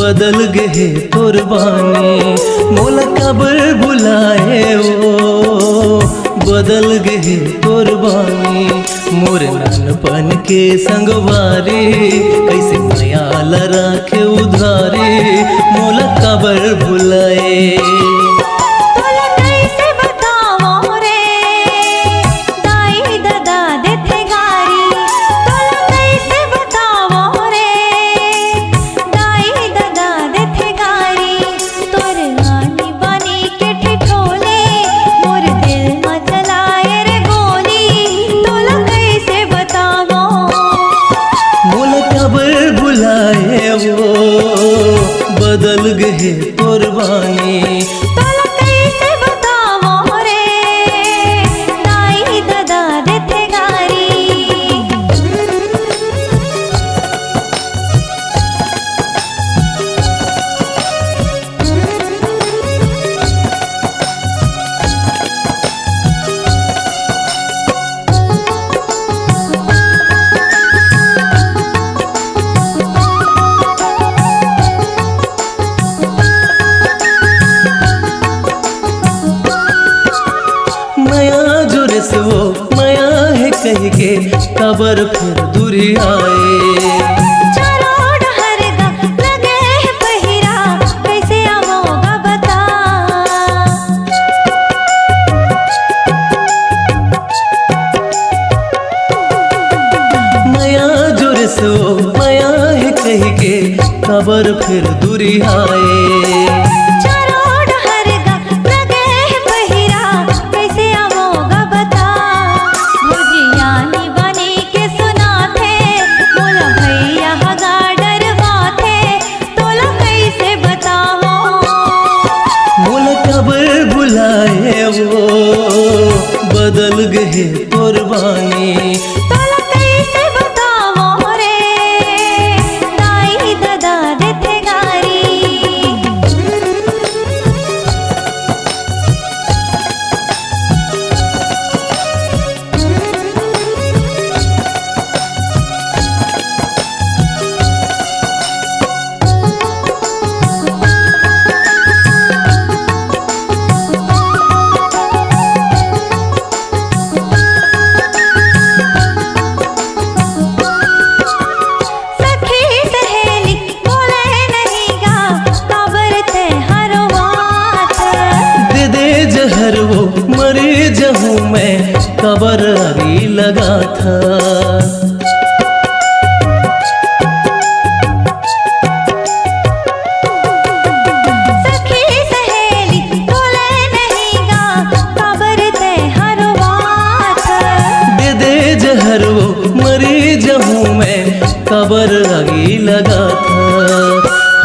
बदल गए कुर्बानी मोला कबर बुलाए ओ बदल गए कुर्बानी मोर नानपन के संगवारी कैसे ख्याल रखे उधारी मोला कबर बुलाए। बदल गए कुर्बानी कैसे बतावो रे दाई दादा देथे गारी। वो माया है कह के कबर फिर दूरी आए लगे है पहिरा कैसे आवोगा बता। माया जोर से वो माया है कह के कबर फिर दूरी आए वो बदल गए कुर्बानी कैसे बतावो रे दाई दादा देथे गारी। जहर वो मरे जहूँ मैं कबर अभी लगा था। सखी सहेली बोले नहीं गा कबर ते हरवात। दे दे जहर वो मरे जहूँ मैं कबर अभी लगा था।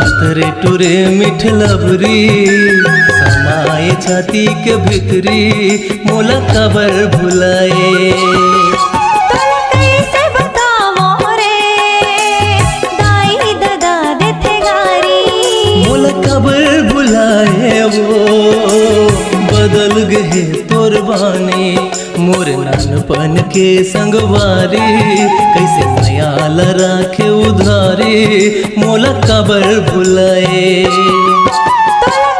हथरे टुरे मिठ लबरी समाए छाती के भितरी मोला कबर भुलाए। कैसे बतावो रे दाई दादा देथे गारी। मोला कबर बुलाए वो बदल गए कुर्बानी मोर नानपन के संगवारी कैसे ख्याल रखे उधारी मोला कबर बुलाए।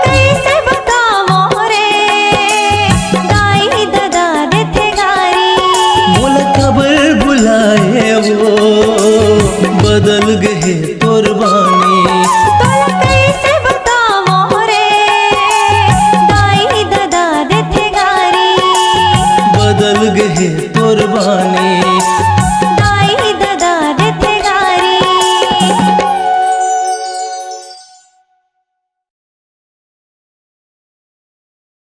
कैसे बतावो रे दाई दादा देथे गारी। मोला कबर बुलाए वो बदल गए कुर्बानी कैसे बतावो रे दाई दादा देथे गारी। बदल गए कुर्बानी।